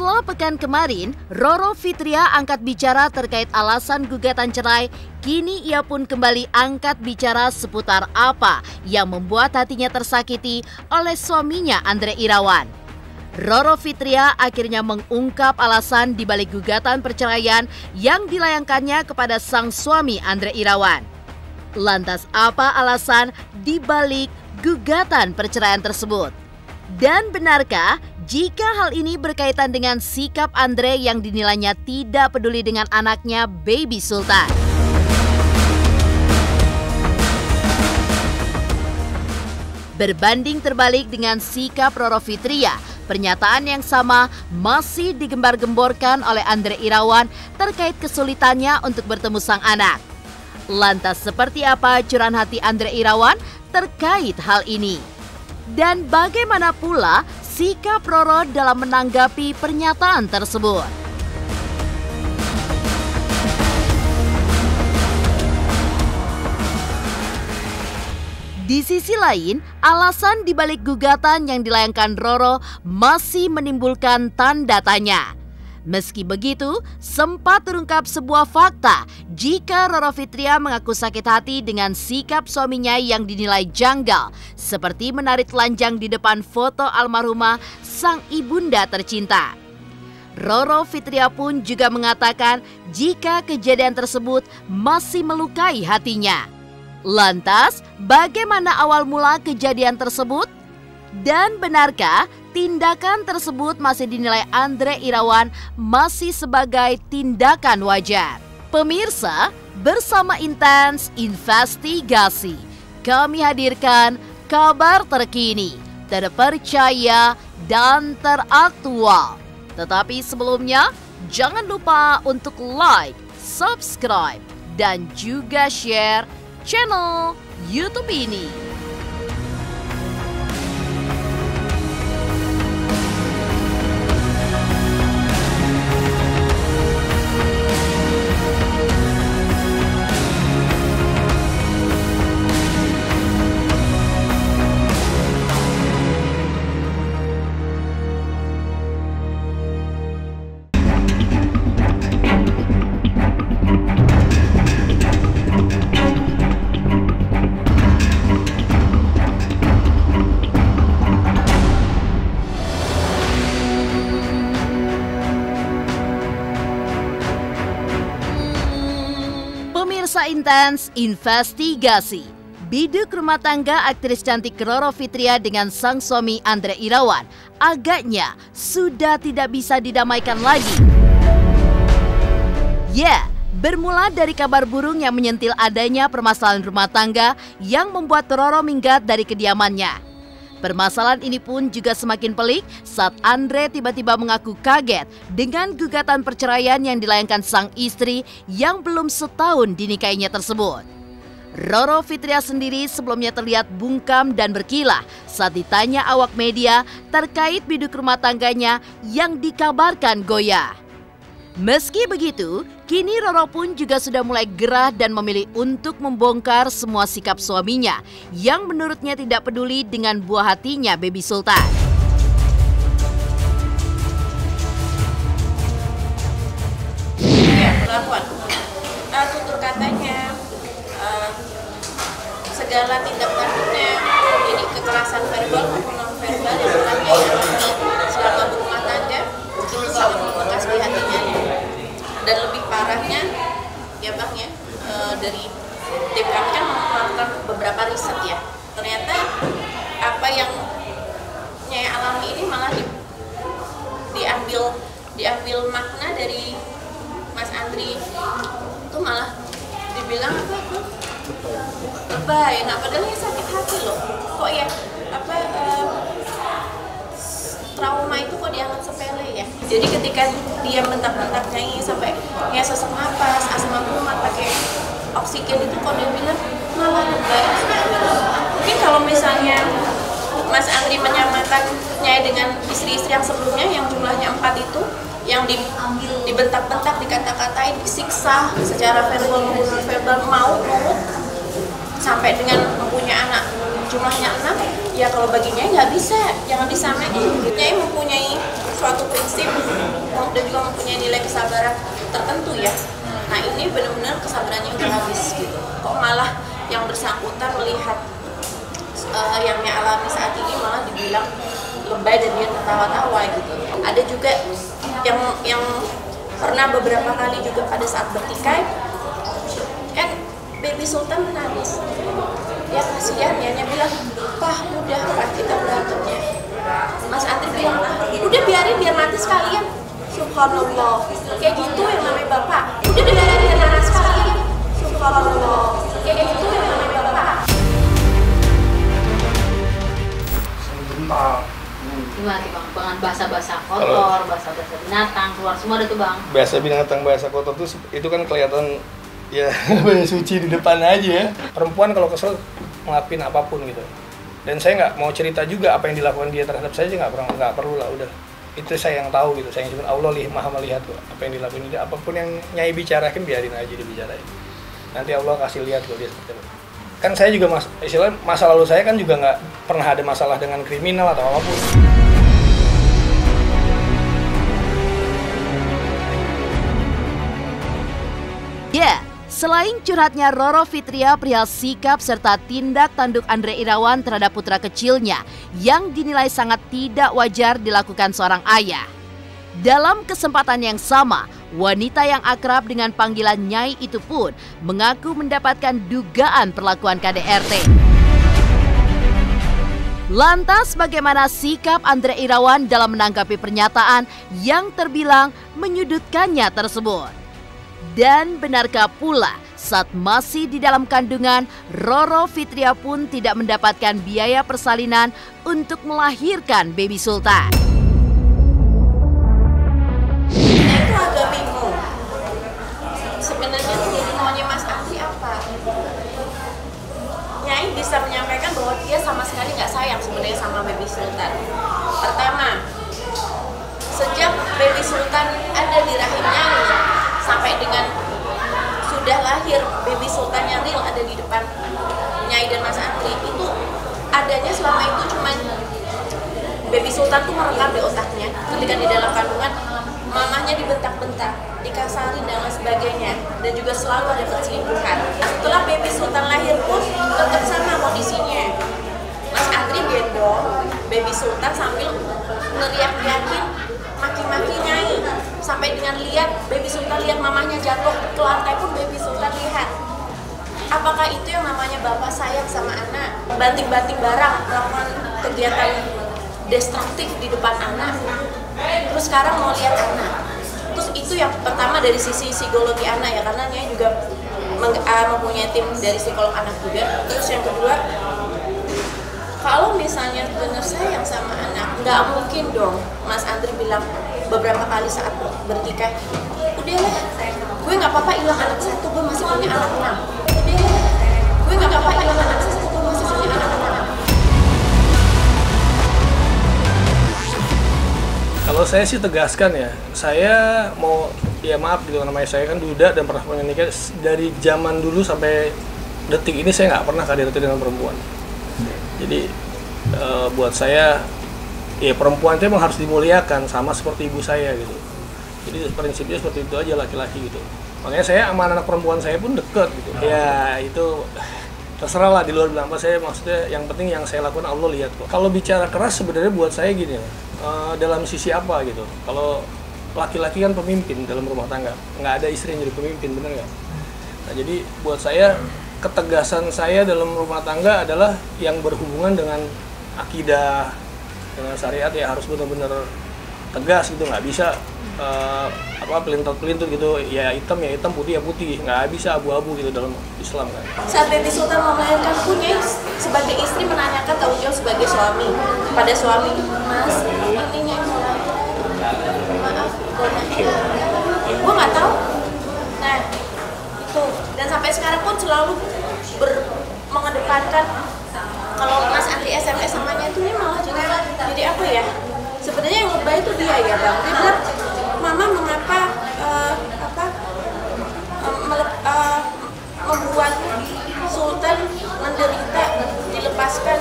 Setelah pekan kemarin, Roro Fitria angkat bicara terkait alasan gugatan cerai. Kini ia pun kembali angkat bicara seputar apa yang membuat hatinya tersakiti oleh suaminya Andre Irawan. Roro Fitria akhirnya mengungkap alasan dibalik gugatan perceraian yang dilayangkannya kepada sang suami Andre Irawan. Lantas apa alasan dibalik gugatan perceraian tersebut? Dan benarkah jika hal ini berkaitan dengan sikap Andre yang dinilainya tidak peduli dengan anaknya Baby Sultan? Berbanding terbalik dengan sikap Roro Fitria, pernyataan yang sama masih digembar-gemborkan oleh Andre Irawan terkait kesulitannya untuk bertemu sang anak. Lantas seperti apa curahan hati Andre Irawan terkait hal ini? Dan bagaimana pula sikap Roro dalam menanggapi pernyataan tersebut? Di sisi lain, alasan dibalik gugatan yang dilayangkan Roro masih menimbulkan tanda tanya. Meski begitu, sempat terungkap sebuah fakta jika Roro Fitria mengaku sakit hati dengan sikap suaminya yang dinilai janggal, seperti menarik telanjang di depan foto almarhumah sang ibunda tercinta. Roro Fitria pun juga mengatakan jika kejadian tersebut masih melukai hatinya. Lantas, bagaimana awal mula kejadian tersebut? Dan benarkah tindakan tersebut masih dinilai Andre Irawan masih sebagai tindakan wajar? Pemirsa, bersama Intens Investigasi, kami hadirkan kabar terkini, terpercaya, dan teraktual. Tetapi sebelumnya, jangan lupa untuk like, subscribe, dan juga share channel YouTube ini. Pemirsa Intens Investigasi, biduk rumah tangga aktris cantik Roro Fitria dengan sang suami Andre Irawan agaknya sudah tidak bisa didamaikan lagi. Bermula dari kabar burung yang menyentil adanya permasalahan rumah tangga yang membuat Roro minggat dari kediamannya. Permasalahan ini pun juga semakin pelik saat Andre tiba-tiba mengaku kaget dengan gugatan perceraian yang dilayangkan sang istri yang belum setahun dinikahinya tersebut. Roro Fitria sendiri sebelumnya terlihat bungkam dan berkilah saat ditanya awak media terkait biduk rumah tangganya yang dikabarkan goyah. Meski begitu, kini Roro pun juga sudah mulai gerah dan memilih untuk membongkar semua sikap suaminya yang menurutnya tidak peduli dengan buah hatinya Baby Sultan. Ya, perlakuan. Tutur katanya, segala tindak lanjutnya, ini kekerasan verbal maupun non verbal yang telah dia alami selama berumah tangga, itu sangat membekas di hatinya. Dan lebih parahnya, ya Bang ya, dari tim kami kan melakukan beberapa riset ya. Ternyata apa yang Nyai alami ini malah diambil makna dari Mas Andri, itu malah dibilang lebay. Nah padahal ya sakit hati loh. Kok ya trauma itu kok dianggap sepele ya. Jadi ketika dia bentak-bentak Nyai sampai ya sesak napas, asam lambung, pakai oksigen itu kok dia bilang malah lebay. Mungkin kalau misalnya Mas Andri menyamakan Nyai dengan istri-istri yang sebelumnya yang jumlahnya 4 itu, yang dibentak-bentak, dikata-katain, disiksa secara verbal maupun non verbal, mau nurut sampai dengan mempunyai anak jumlahnya 6, ya kalau bagi Nyai nggak bisa, jangan disamain. Nyai mempunyai suatu prinsip dan juga mempunyai nilai kesabaran tertentu ya. Nah ini benar-benar kesabarannya udah habis gitu. Kok malah yang bersangkutan melihat yang Nyai alami saat ini malah dibilang lebay dan dia tertawa-tawa gitu. Ada juga yang pernah beberapa kali juga pada saat bertikai kan Baby Sultan menangis. Ya kasihan ya, Nyai bilang, "Pah, udah Pak, kita berantemnya." Mas Andri bilang, "Udah biarin biar mati sekalian." Subhanallah, kayak gitu yang namanya bapak. Udah biarin biar mati sekalian. Subhanallah, kayak gitu yang namanya bapak. Gimana sih Bang? Dengan bahasa-bahasa kotor, bahasa-bahasa binatang, keluar semua ada tuh Bang. Bahasa binatang, bahasa kotor tuh itu kan kelihatan ya suci di depan aja ya. Perempuan kalau kesel ngelakuin apapun gitu. Dan saya nggak mau cerita juga apa yang dilakukan dia terhadap saya, nggak perlu lah, udah. Itu saya yang tahu gitu. Saya cuma Allah maha melihat tuh apa yang dilakukan dia. Apapun yang Nyai bicarakan biarin aja dibicarain. Nanti Allah kasih lihat kalau dia seperti apa. Kan saya juga istilahnya masa lalu saya kan juga nggak pernah ada masalah dengan kriminal atau apapun. Ya, selain curhatnya Roro Fitria perihal sikap serta tindak tanduk Andre Irawan terhadap putra kecilnya yang dinilai sangat tidak wajar dilakukan seorang ayah. Dalam kesempatan yang sama, wanita yang akrab dengan panggilan Nyai itu pun mengaku mendapatkan dugaan perlakuan KDRT. Lantas bagaimana sikap Andre Irawan dalam menanggapi pernyataan yang terbilang menyudutkannya tersebut? Dan benarkah pula saat masih di dalam kandungan, Roro Fitria pun tidak mendapatkan biaya persalinan untuk melahirkan Baby Sultan? Itu agak bingung. Sebenarnya maunya Mas Andri apa? Nyai bisa menyampaikan bahwa dia sama sekali nggak sayang sebenarnya sama Baby Sultan. Pertama, sejak Baby Sultan ada di rahim Nyai sampai dengan sudah lahir Baby Sultan yang real ada di depan Nyai dan Mas Andri, itu adanya selama itu cuma Baby Sultan tuh merekam di otaknya ketika di dalam kandungan mamanya dibentak-bentak, dikasarin dan lain sebagainya, dan juga selalu ada perselingkuhan. Setelah Baby Sultan lahir pun tetap sama kondisinya. Mas Andri gendong Baby Sultan sambil ngeriak-riakin, maki-maki Nyai, sampai dengan lihat Baby Sultan lihat mamanya jatuh ke lantai pun Baby Sultan lihat. Apakah itu yang namanya bapak sayang sama anak? Banting-banting barang, melakukan kegiatan destruktif di depan anak, terus sekarang mau lihat anak. Terus itu yang pertama dari sisi psikologi anak ya, karena Nyai juga mempunyai tim dari psikolog anak juga. Terus yang kedua, kalau misalnya benar sayang sama anak, nggak mungkin dong Mas Andri bilang beberapa kali saat bertikai, udahlah, gue nggak apa-apa hilang anak satu, gue masih punya anak 6. Udahlah, gue nggak apa-apa hilang anak satu, gue masih punya anak 6. Kalau saya sih tegaskan ya, saya mau, ya maaf gitu, namanya saya kan duda dan pernah punya nikah. Dari zaman dulu sampai detik ini saya nggak pernah KDRT dengan perempuan. Jadi buat saya, ya perempuan itu memang harus dimuliakan sama seperti ibu saya gitu. Jadi prinsipnya seperti itu aja, laki-laki gitu. Makanya saya sama anak perempuan saya pun deket gitu. Ya itu terserah lah di luar bilang apa, saya maksudnya yang penting yang saya lakukan Allah lihat kok. Kalau bicara keras sebenarnya buat saya gini, dalam sisi apa gitu. Kalau laki-laki kan pemimpin dalam rumah tangga, nggak ada istri yang jadi pemimpin, bener nggak? Nah jadi buat saya, ketegasan saya dalam rumah tangga adalah yang berhubungan dengan akidah, dengan syariat, ya harus benar-benar tegas gitu, nggak bisa pelintir-pelintir gitu, ya hitam, putih ya putih, nggak bisa abu-abu gitu dalam Islam kan. Saat Baby Sultan mau melahirkan pun Nyai sebagai istri menanyakan tanggung jawab sebagai suami kepada suami, Mas, ini Nyai mau lahir, maaf, gue nggak tahu. Nah itu, dan sampai sekarang pun selalu mengedepankan kalau Mas Andri SMS sama Nyai itu malah jadi apa ya? Sebenarnya yang lebay itu dia ya Bang. Dia bilang, Mama mengapa membuat Sultan menderita, dilepaskan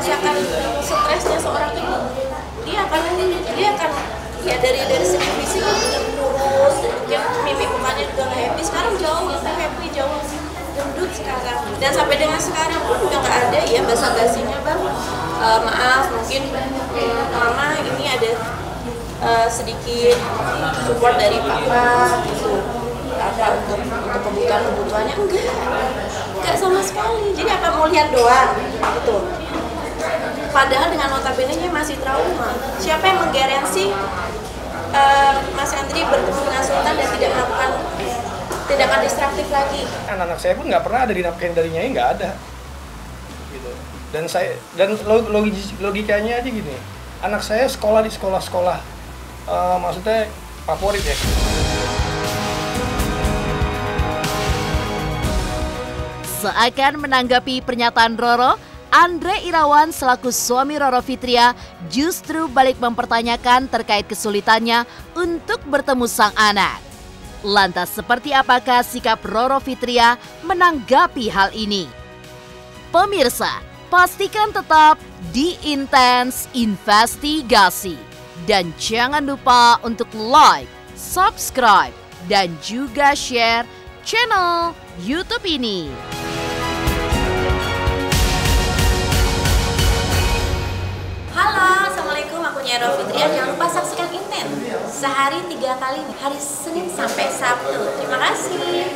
merasakan stresnya seorang ibu, dia akan ya dari segi fisik udah kurus, dia mimik mukanya juga nggak happy. Sekarang jauh lebih happy, jauh lebih gendut sekarang, dan sampai dengan sekarang pun juga nggak ada ya basa-basinya, Bang. Maaf, mungkin mama ini ada sedikit support dari papa gitu, apa untuk kebutuhannya, enggak sama sekali. Jadi apa, mau lihat doang gitu. Padahal dengan notabene-nya masih trauma. Siapa yang menggaransi Mas Andri bertemu dengan Sultan dan tidak melakukan tindakan destruktif lagi? Anak-anak saya pun nggak pernah ada dinafkahin dari Nyai, nggak ada gitu. Dan logikanya aja gini, anak saya sekolah di sekolah maksudnya favorit ya. Seakan menanggapi pernyataan Roro, Andre Irawan selaku suami Roro Fitria justru balik mempertanyakan terkait kesulitannya untuk bertemu sang anak. Lantas seperti apakah sikap Roro Fitria menanggapi hal ini? Pemirsa, pastikan tetap di Intens Investigasi. Dan jangan lupa untuk like, subscribe, dan juga share channel YouTube ini. Halo, Assalamualaikum, aku Nyai Roro Fitria. Jangan lupa saksikan Inten sehari 3 kali, hari Senin sampai Sabtu. Terima kasih.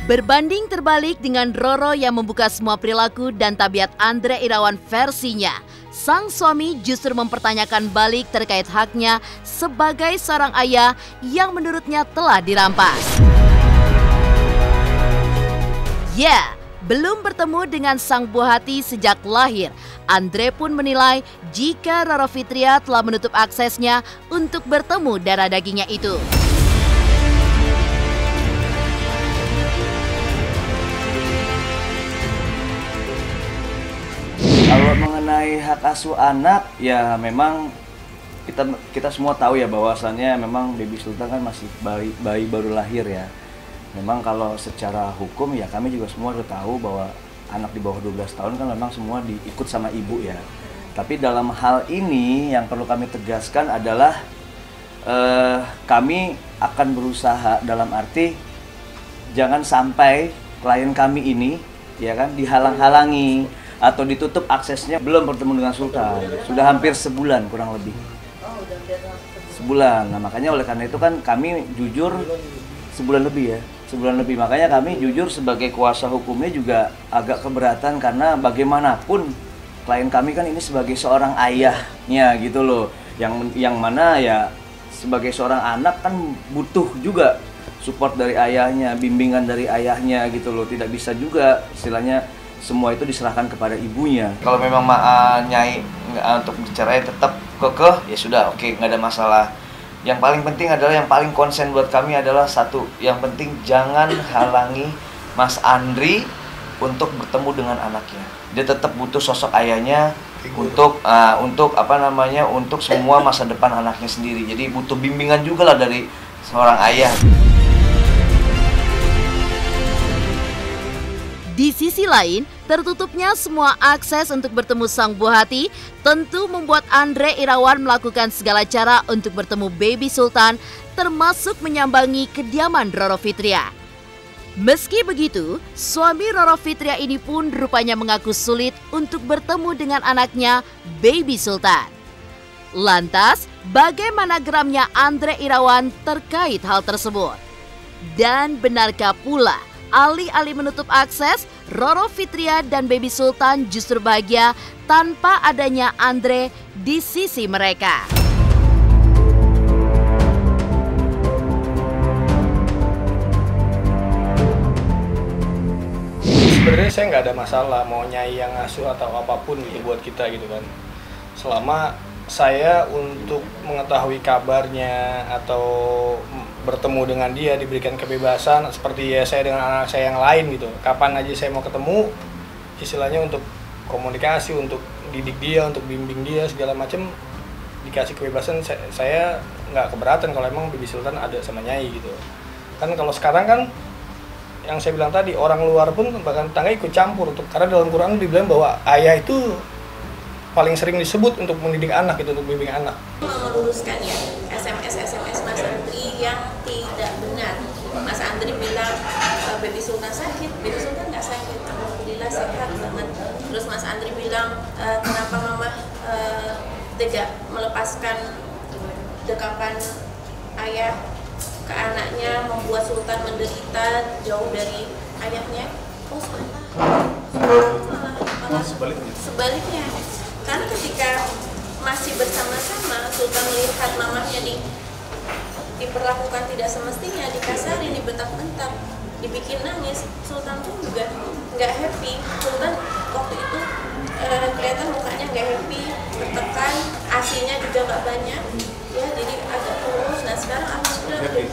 Berbanding terbalik dengan Roro yang membuka semua perilaku dan tabiat Andre Irawan versinya, sang suami justru mempertanyakan balik terkait haknya sebagai seorang ayah yang menurutnya telah dirampas. Ya, belum bertemu dengan sang buah hati sejak lahir, Andre pun menilai jika Roro Fitria telah menutup aksesnya untuk bertemu darah dagingnya itu. Kalau mengenai hak asuh anak, ya memang kita semua tahu ya bahwasannya memang Baby Sultan kan masih bayi baru lahir ya. Memang kalau secara hukum ya kami juga semua udah tahu bahwa anak di bawah 12 tahun kan memang semua diikut sama ibu ya. Tapi dalam hal ini yang perlu kami tegaskan adalah kami akan berusaha, dalam arti jangan sampai klien kami ini ya kan dihalang-halangi atau ditutup aksesnya belum bertemu dengan Sultan. Sudah hampir sebulan kurang lebih. Sebulan. Nah makanya oleh karena itu kan kami jujur sebulan lebih ya. Sebulan lebih. Makanya kami jujur sebagai kuasa hukumnya juga agak keberatan karena bagaimanapun klien kami kan ini sebagai seorang ayahnya gitu loh. Yang mana ya sebagai seorang anak kan butuh juga support dari ayahnya, bimbingan dari ayahnya gitu loh. Tidak bisa juga istilahnya semua itu diserahkan kepada ibunya. Kalau memang Nyai untuk bercerai tetap kekeh, ya sudah oke, nggak ada masalah. Yang paling penting adalah, yang paling konsen buat kami adalah satu, yang penting jangan halangi Mas Andri untuk bertemu dengan anaknya. Dia tetap butuh sosok ayahnya untuk untuk semua masa depan anaknya sendiri. Jadi butuh bimbingan juga lah dari seorang ayah. Di sisi lain, tertutupnya semua akses untuk bertemu sang buah hati tentu membuat Andre Irawan melakukan segala cara untuk bertemu Baby Sultan, termasuk menyambangi kediaman Roro Fitria. Meski begitu, suami Roro Fitria ini pun rupanya mengaku sulit untuk bertemu dengan anaknya, Baby Sultan. Lantas, bagaimana geramnya Andre Irawan terkait hal tersebut? Dan benarkah pula alih-alih menutup akses, Roro Fitria dan Baby Sultan justru bahagia tanpa adanya Andre di sisi mereka? Sebenarnya saya nggak ada masalah mau Nyai yang ngasuh atau apapun gitu buat kita gitu kan. Selama saya untuk mengetahui kabarnya atau bertemu dengan dia, diberikan kebebasan seperti ya saya dengan anak saya yang lain gitu. Kapan aja saya mau ketemu, istilahnya untuk komunikasi, untuk didik dia, untuk bimbing dia segala macam, dikasih kebebasan, saya nggak keberatan kalau emang Bibi Sultan ada sama Nyai gitu. Kan kalau sekarang kan yang saya bilang tadi, orang luar pun bahkan tetangga ikut campur karena dalam Quran dibilang bahwa ayah itu paling sering disebut untuk mendidik anak gitu, untuk bimbing anak. Meluruskan ya SMS Mas Andri yang tidak benar. Mas Andri bilang Baby Sultan sakit, Baby Sultan nggak sakit, alhamdulillah sehat banget. Terus Mas Andri bilang kenapa mama tidak melepaskan dekapan ayah ke anaknya, membuat Sultan menderita jauh dari ayahnya. Oh malah sebaliknya. Karena ketika masih bersama-sama, Sultan melihat mamahnya diperlakukan tidak semestinya, dikasarin, dibentak-bentak, dibikin nangis, Sultan pun juga nggak happy. Sultan waktu itu kelihatan mukanya nggak happy, tertekan, asinya juga nggak banyak, ya jadi agak kurus. Nah sekarang alhamdulillah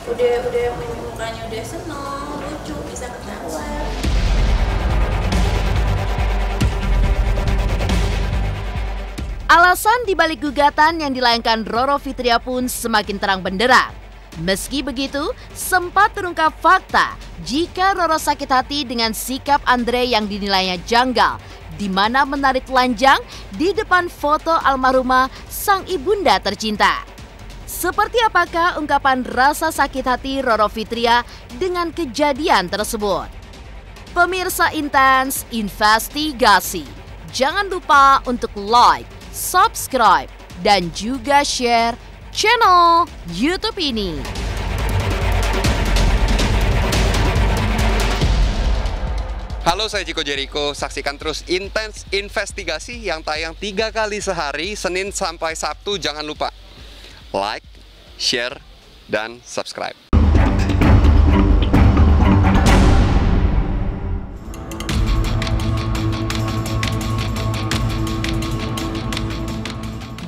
udah mukanya udah seneng, lucu, bisa ketawa. Alasan dibalik gugatan yang dilayangkan Roro Fitria pun semakin terang benderang. Meski begitu, sempat terungkap fakta jika Roro sakit hati dengan sikap Andre yang dinilainya janggal, di mana menarik telanjang di depan foto almarhumah sang ibunda tercinta. Seperti apakah ungkapan rasa sakit hati Roro Fitria dengan kejadian tersebut? Pemirsa Intens Investigasi, jangan lupa untuk like, subscribe, dan juga share channel YouTube ini. Halo, saya Chico Jericho. Saksikan terus Intens Investigasi yang tayang 3 kali sehari, Senin sampai Sabtu. Jangan lupa like, share, dan subscribe.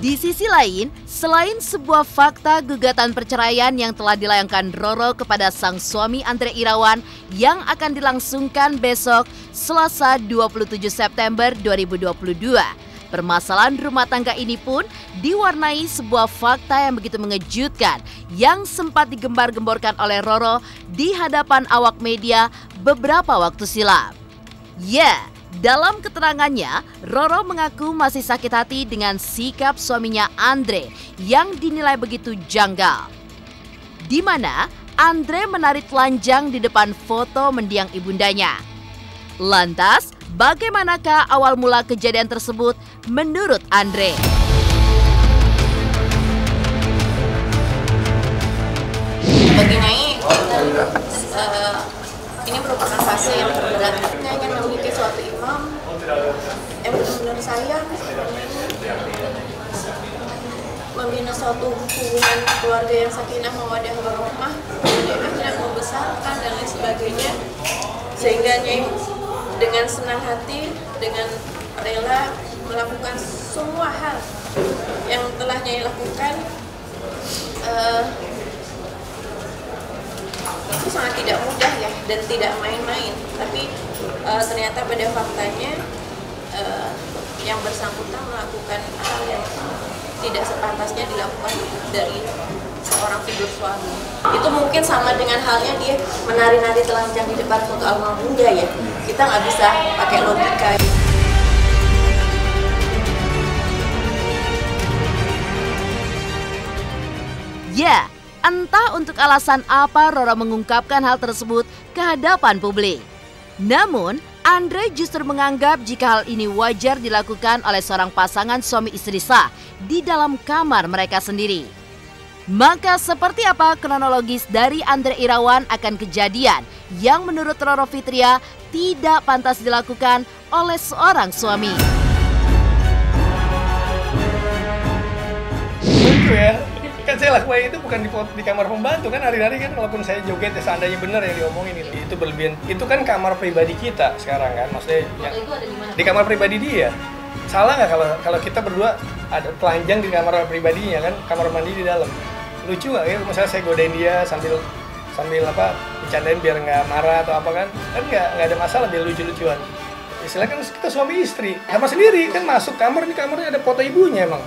Di sisi lain, selain sebuah fakta gugatan perceraian yang telah dilayangkan Roro kepada sang suami Andre Irawan yang akan dilangsungkan besok Selasa 27 September 2022, permasalahan rumah tangga ini pun diwarnai sebuah fakta yang begitu mengejutkan yang sempat digembar-gemborkan oleh Roro di hadapan awak media beberapa waktu silam. Dalam keterangannya, Roro mengaku masih sakit hati dengan sikap suaminya Andre yang dinilai begitu janggal. Di mana Andre menarik telanjang di depan foto mendiang ibundanya. Lantas, bagaimanakah awal mula kejadian tersebut menurut Andre? Bagi Nyai, ini merupakan fase yang terberat. Nyai ingin memiliki suatu imam yang benar-benar sayang, membina suatu hubungan keluarga yang sakinah mawaddah warahmah, akhirnya membesarkan dan lain sebagainya, sehingga Nyai dengan senang hati, dengan rela melakukan semua hal yang telah Nyai lakukan. Itu sangat tidak mudah ya, dan tidak main-main. Tapi ternyata pada faktanya yang bersangkutan melakukan hal yang tidak sepantasnya dilakukan dari seorang figur suami. Itu mungkin sama dengan halnya dia menari-nari telanjang di depan foto almarhum bunda ya. Kita nggak bisa pakai logika. Entah untuk alasan apa Roro mengungkapkan hal tersebut ke hadapan publik. Namun, Andre justru menganggap jika hal ini wajar dilakukan oleh seorang pasangan suami istri sah di dalam kamar mereka sendiri. Maka seperti apa kronologis dari Andre Irawan akan kejadian yang menurut Roro Fitria tidak pantas dilakukan oleh seorang suami? Lucu ya. Kan saya lakukan itu bukan di kamar pembantu kan, hari-hari kan kalaupun saya joget ya seandainya benar yang diomongin itu berlebihan. Itu kan kamar pribadi kita sekarang kan, maksudnya ya, di kamar pribadi dia. Salah nggak kalau kita berdua ada telanjang di kamar pribadinya kan, kamar mandi di dalam. Lucu nggak ya misalnya saya godain dia sambil apa bercandain biar nggak marah atau apa kan nggak ada masalah, biar lucu-lucuan. Istilahnya kan kita suami istri, sama sendiri kan masuk kamar, di kamarnya ada foto ibunya emang.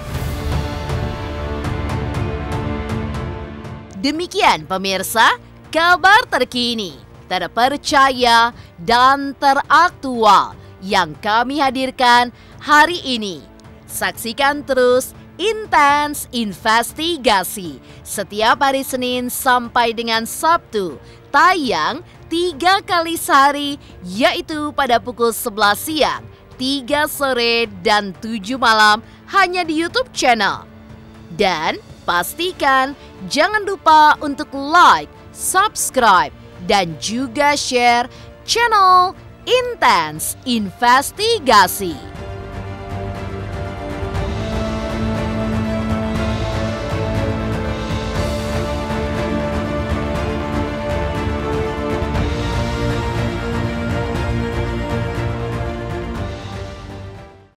Demikian pemirsa, kabar terkini, terpercaya, dan teraktual yang kami hadirkan hari ini. Saksikan terus Intens Investigasi setiap hari Senin sampai dengan Sabtu, tayang 3 kali sehari, yaitu pada pukul 11 siang, 3 sore, dan 7 malam hanya di YouTube channel. Dan pastikan jangan lupa untuk like, subscribe, dan juga share channel Intens Investigasi.